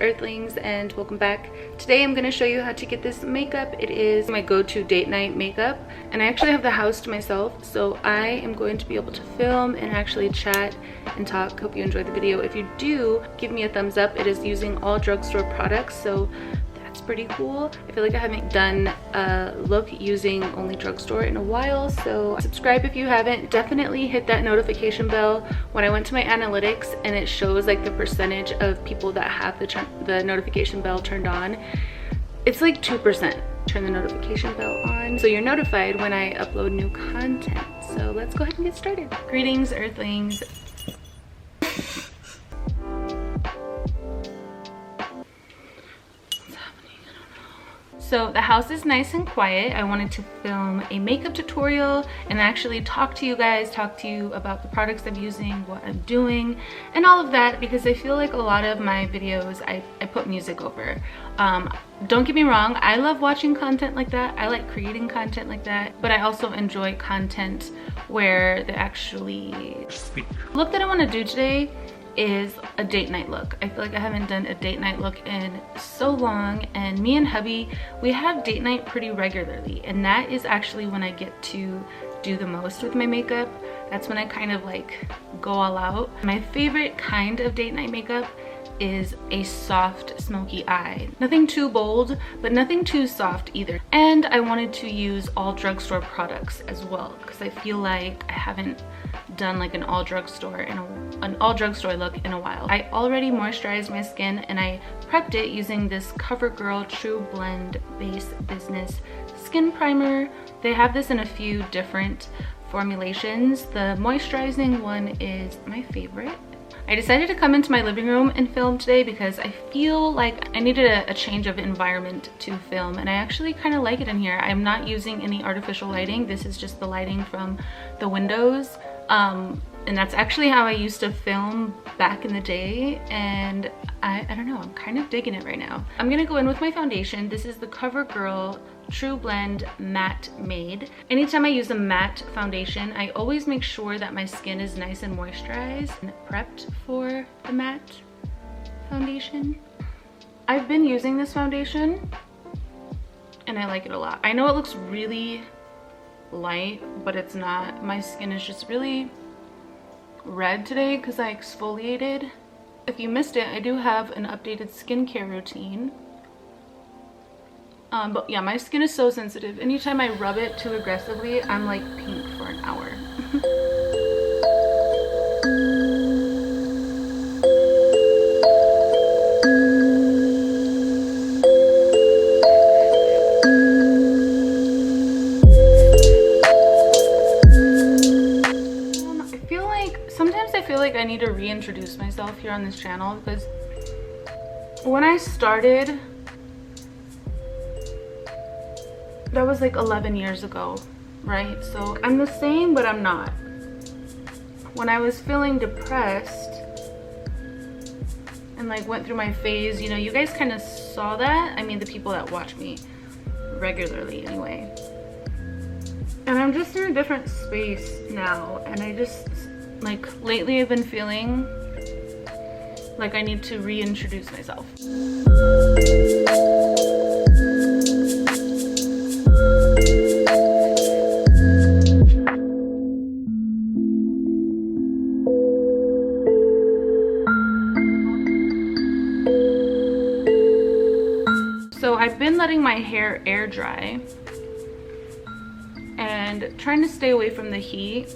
Earthlings, and welcome back. Today I'm going to show you how to get this makeup. It is my go-to date night makeup, and I actually have the house to myself, so I am going to be able to film and actually chat and talk. Hope you enjoy the video. If you do, give me a thumbs up. It is using all drugstore products, so that's pretty cool. I feel like I haven't done a look using only drugstore in a while, so subscribe if you haven't. Definitely hit that notification bell. When I went to my analytics and it shows like the percentage of people that have the notification bell turned on, it's like 2%. Turn the notification bell on so you're notified when I upload new content. So let's go ahead and get started. Greetings, Earthlings. So the house is nice and quiet. I wanted to film a makeup tutorial and actually talk to you guys, talk to you about the products I'm using, what I'm doing, and all of that, because I feel like a lot of my videos I put music over. Don't get me wrong, I love watching content like that. I like creating content like that, but I also enjoy content where they actually speak. The look that I want to do today is a date night look. I feel like I haven't done a date night look in so long, and me and hubby, we have date night pretty regularly, and that is actually when I get to do the most with my makeup. That's when I kind of like go all out. My favorite kind of date night makeup is a soft smoky eye. Nothing too bold, but nothing too soft either. And I wanted to use all drugstore products as well, because I feel like I haven't done like an all drugstore look in a while. I already moisturized my skin and I prepped it using this CoverGirl Trublend Base Business Skin Primer. They have this in a few different formulations. The moisturizing one is my favorite. I decided to come into my living room and film today because I feel like I needed a change of environment to film, and I actually kind of like it in here. I'm not using any artificial lighting. This is just the lighting from the windows. And that's actually how I used to film back in the day, and I don't know, I'm kind of digging it right now. I'm gonna go in with my foundation. This is the CoverGirl Trublend Matte Made. Anytime I use a matte foundation, I always make sure that my skin is nice and moisturized and prepped for the matte foundation. I've been using this foundation and I like it a lot. I know it looks really light, but it's not. My skin is just really red today because I exfoliated. If you missed it, I do have an updated skincare routine. But yeah, my skin is so sensitive. Anytime I rub it too aggressively, I'm like pink for an hour. I need to reintroduce myself here on this channel, because when I started, that was like 11 years ago, right? So I'm the same, but I'm not. When I was feeling depressed and like went through my phase, you know, you guys kind of saw that. I mean, the people that watch me regularly anyway. And I'm just in a different space now, and I just, like, lately I've been feeling like I need to reintroduce myself. So I've been letting my hair air dry and trying to stay away from the heat,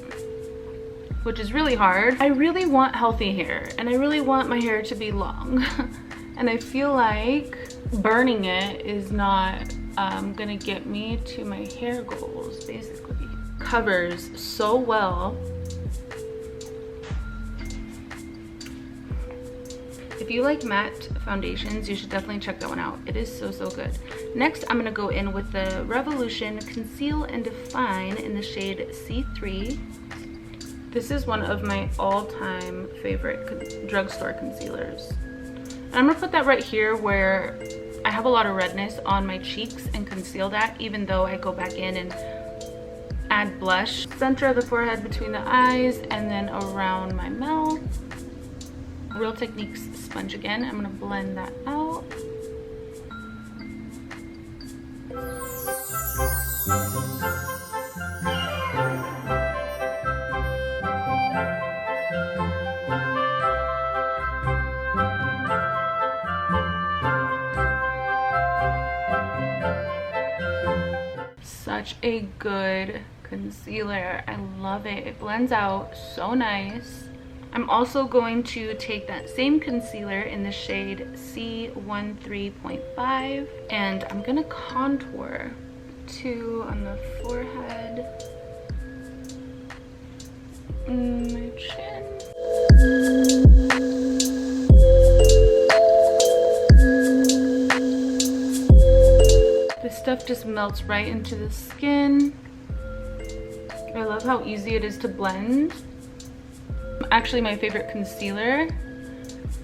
which is really hard. I really want healthy hair, and I really want my hair to be long. And I feel like burning it is not gonna get me to my hair goals, basically. Covers so well. If you like matte foundations, you should definitely check that one out. It is so good. Next, I'm gonna go in with the Revolution Conceal and Define in the shade C3. This is one of my all-time favorite drugstore concealers. And I'm gonna put that right here where I have a lot of redness on my cheeks and conceal that, even though I go back in and add blush. Center of the forehead between the eyes and then around my mouth. Real Techniques sponge again. I'm gonna blend that out. Such a good concealer. I love it. It blends out so nice. I'm also going to take that same concealer in the shade C13.5 and I'm gonna contour two on the forehead, my chin. This stuff just melts right into the skin. I love how easy it is to blend. Actually my favorite concealer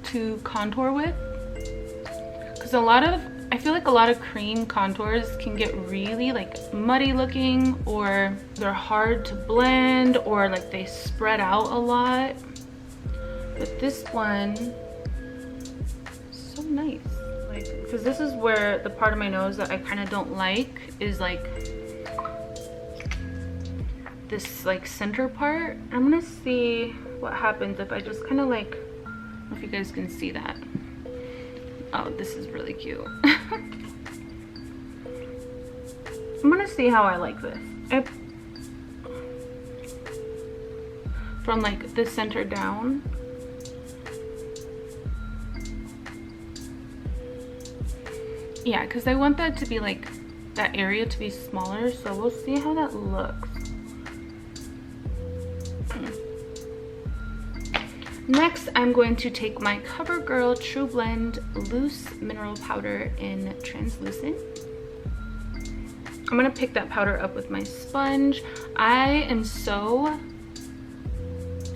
to contour with, because I feel like a lot of cream contours can get really like muddy looking, or they're hard to blend, or like they spread out a lot. But this one is so nice, like, because this is where the part of my nose that I kind of don't like is like this like center part. I'm gonna see what happens if I just kind of like, I don't know if you guys can see that. Oh, this is really cute. I'm gonna see how I like this. From like the center down. Yeah, because I want that to be like, that area to be smaller, so we'll see how that looks. Next, I'm going to take my CoverGirl Trublend Loose Mineral Powder in Translucent. I'm gonna pick that powder up with my sponge. I am so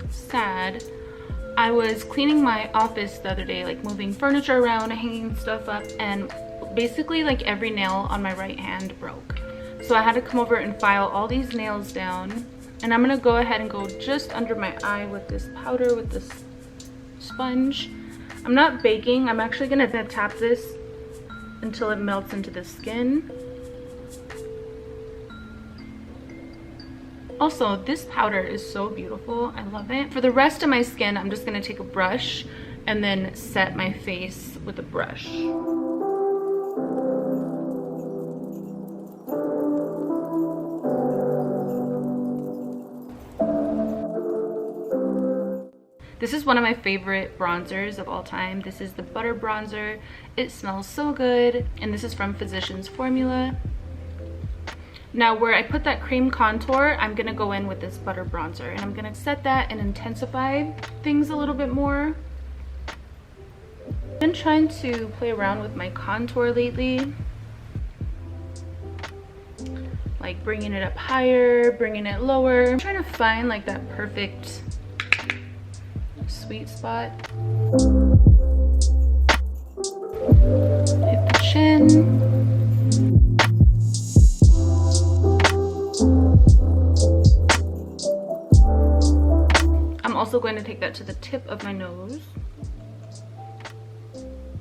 sad. I was cleaning my office the other day, like moving furniture around, hanging stuff up, and basically like every nail on my right hand broke. So I had to come over and file all these nails down. And I'm gonna go ahead and go just under my eye with this powder, with this sponge. I'm not baking, I'm actually gonna tap this until it melts into the skin. Also, this powder is so beautiful, I love it. For the rest of my skin, I'm just gonna take a brush and then set my face with a brush. This is one of my favorite bronzers of all time. This is the Butter Bronzer. It smells so good, and this is from Physicians Formula. Now where I put that cream contour, I'm gonna go in with this Butter Bronzer, and I'm gonna set that and intensify things a little bit more. I've been trying to play around with my contour lately. Like bringing it up higher, bringing it lower. I'm trying to find like that perfect sweet spot. Hit the chin. I'm also going to take that to the tip of my nose.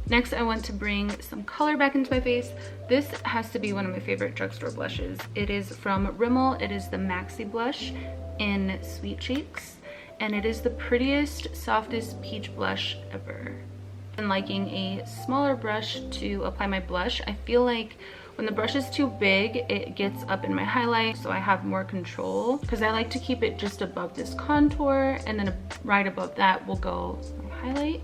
Next, I want to bring some color back into my face. This has to be one of my favorite drugstore blushes. It is from Rimmel. It is the Maxi blush in Sweet Cheeks. And it is the prettiest, softest peach blush ever. I'm liking a smaller brush to apply my blush. I feel like when the brush is too big, it gets up in my highlight, so I have more control, because I like to keep it just above this contour, and then right above that will go my highlight.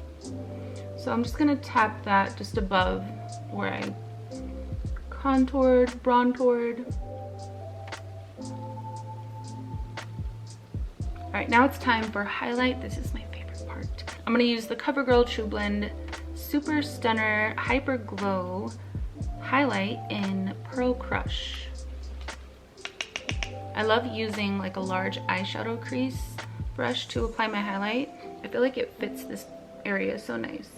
So I'm just gonna tap that just above where I contoured, bronzed. All right, now it's time for highlight. This is my favorite part. I'm gonna use the CoverGirl Trublend Super Stunner Hyper Glow highlight in Pearl Crush. I love using like a large eyeshadow crease brush to apply my highlight. I feel like it fits this area so nice.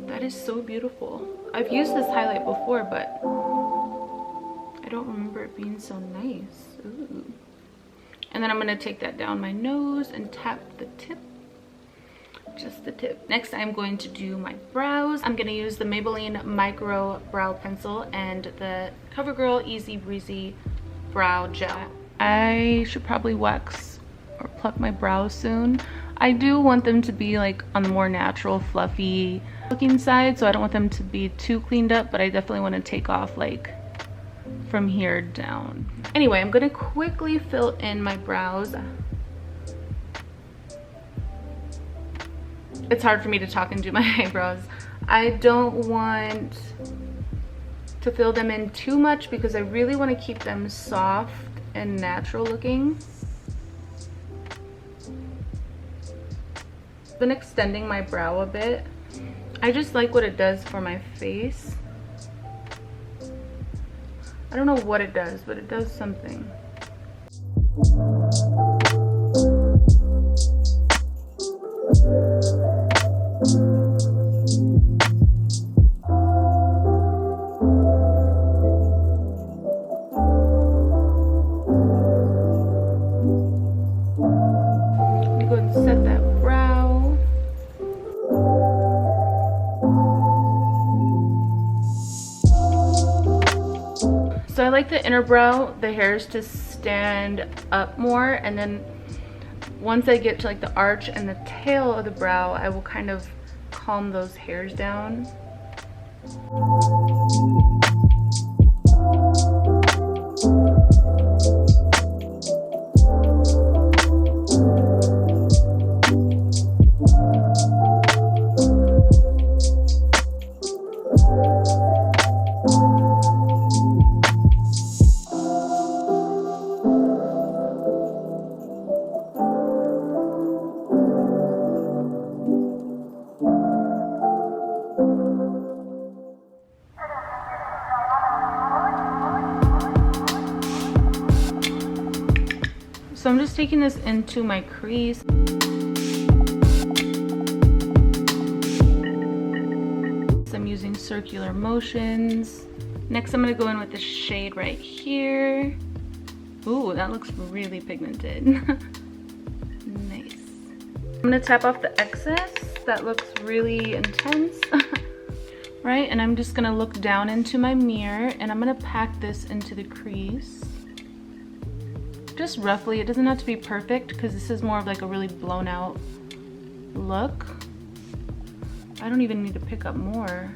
That is so beautiful. I've used this highlight before, but I don't remember it being so nice. Ooh. And then I'm gonna take that down my nose and tap the tip. Just the tip. Next, I'm going to do my brows. I'm gonna use the Maybelline Micro Brow Pencil and the CoverGirl Easy Breezy Brow Gel. I should probably wax or pluck my brows soon. I do want them to be like on the more natural, fluffy looking side, so I don't want them to be too cleaned up, but I definitely want to take off like from here down. Anyway, I'm gonna quickly fill in my brows. It's hard for me to talk and do my eyebrows. I don't want to fill them in too much because I really want to keep them soft and natural looking. I've been extending my brow a bit. I just like what it does for my face. I don't know what it does, but it does something. Let me go and set that brow. So I like the inner brow, the hairs to stand up more, and then once I get to like the arch and the tail of the brow, I will kind of calm those hairs down. So I'm just taking this into my crease. I'm using circular motions. Next, I'm gonna go in with the shade right here. Ooh, that looks really pigmented. Nice. I'm gonna tap off the excess. That looks really intense. Right, and I'm just gonna look down into my mirror and I'm gonna pack this into the crease. Just roughly. It doesn't have to be perfect because this is more of like a really blown out look. I don't even need to pick up more.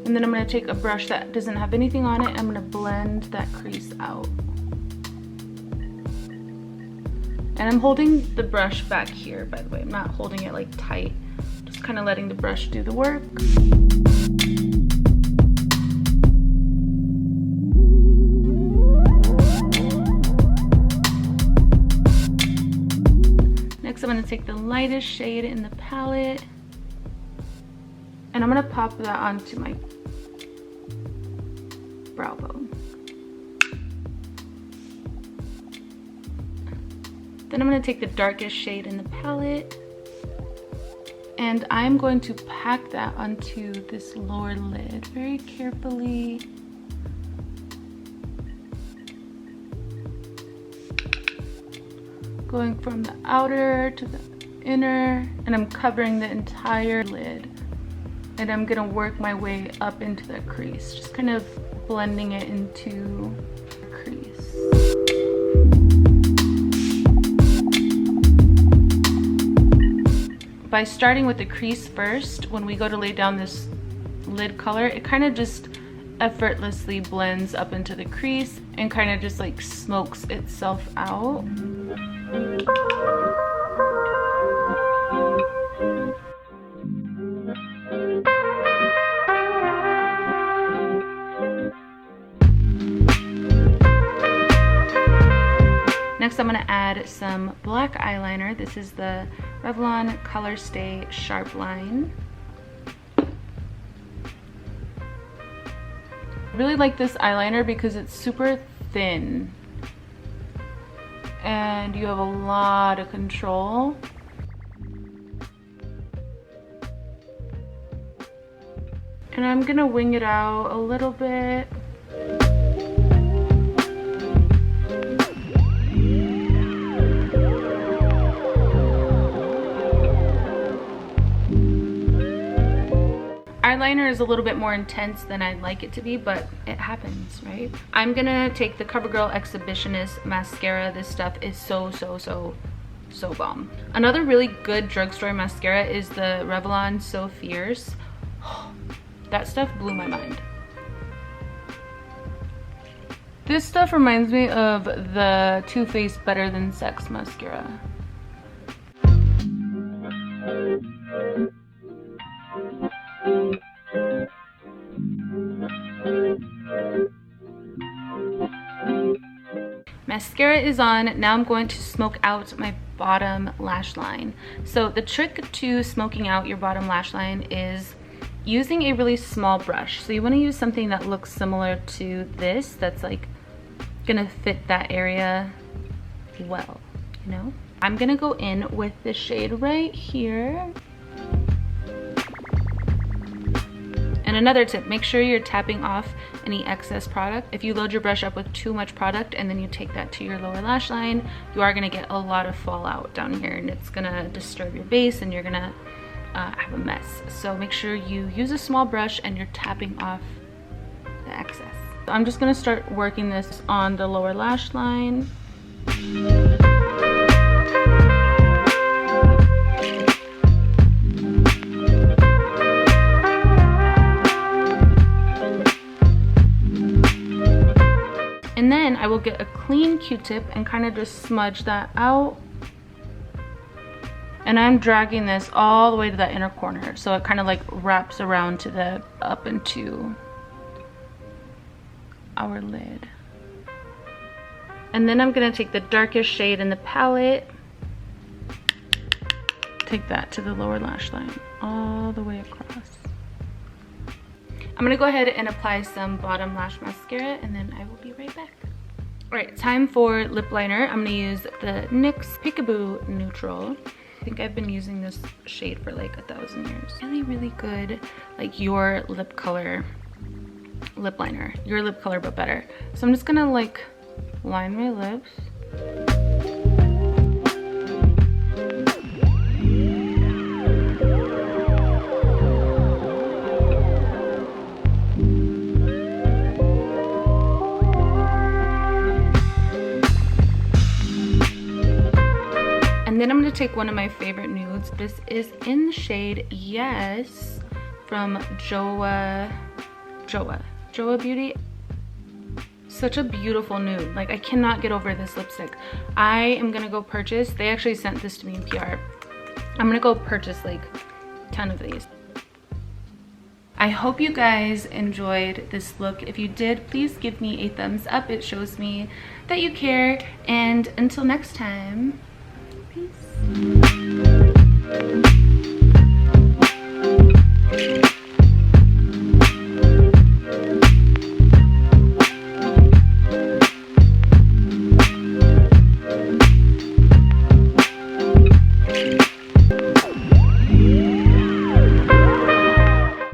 And then I'm going to take a brush that doesn't have anything on it. I'm going to blend that crease out. And I'm holding the brush back here, by the way. I'm not holding it like tight. Just kind of letting the brush do the work. Next, I'm going to take the lightest shade in the palette. And I'm going to pop that onto my brow bone. Then I'm going to take the darkest shade in the palette and I'm going to pack that onto this lower lid very carefully. Going from the outer to the inner, and I'm covering the entire lid. And I'm gonna work my way up into the crease, just kind of blending it into the crease. By starting with the crease first, when we go to lay down this lid color, it kind of just effortlessly blends up into the crease and kind of just like smokes itself out. Next, I'm going to add some black eyeliner. This is the Revlon Color Stay Sharp Line. I really like this eyeliner because it's super thin and you have a lot of control. And I'm gonna wing it out a little bit. Eyeliner is a little bit more intense than I'd like it to be, but it happens, right? I'm gonna take the CoverGirl Exhibitionist mascara. This stuff is so bomb. Another really good drugstore mascara is the Revlon So Fierce. That stuff blew my mind. This stuff reminds me of the Too Faced Better Than Sex mascara. Mascara is on. Now I'm going to smoke out my bottom lash line. So the trick to smoking out your bottom lash line is using a really small brush. So you want to use something that looks similar to this, that's like gonna fit that area well, you know? I'm gonna go in with the shade right here. And another tip, make sure you're tapping off any excess product. If you load your brush up with too much product and then you take that to your lower lash line, you are gonna get a lot of fallout down here and it's gonna disturb your base and you're gonna have a mess. So make sure you use a small brush and you're tapping off the excess. So I'm just gonna start working this on the lower lash line. And then I will get a clean Q-tip and kind of just smudge that out. And I'm dragging this all the way to that inner corner, so it kind of like wraps around to the up into our lid. And then I'm gonna take the darkest shade in the palette, take that to the lower lash line, all the way across. I'm gonna go ahead and apply some bottom lash mascara and then I will be right back. All right, time for lip liner. I'm gonna use the NYX Peekaboo Neutral. I think I've been using this shade for like 1,000 years. Really good, like your lip color lip liner. Your lip color, but better. So I'm just gonna like line my lips. And then I'm gonna take one of my favorite nudes. This is in the shade Yes from Joa Beauty. Such a beautiful nude. Like, I cannot get over this lipstick. I am gonna go purchase, they actually sent this to me in PR. I'm gonna go purchase like 10 of these. I hope you guys enjoyed this look. If you did, please give me a thumbs up. It shows me that you care. And until next time, peace.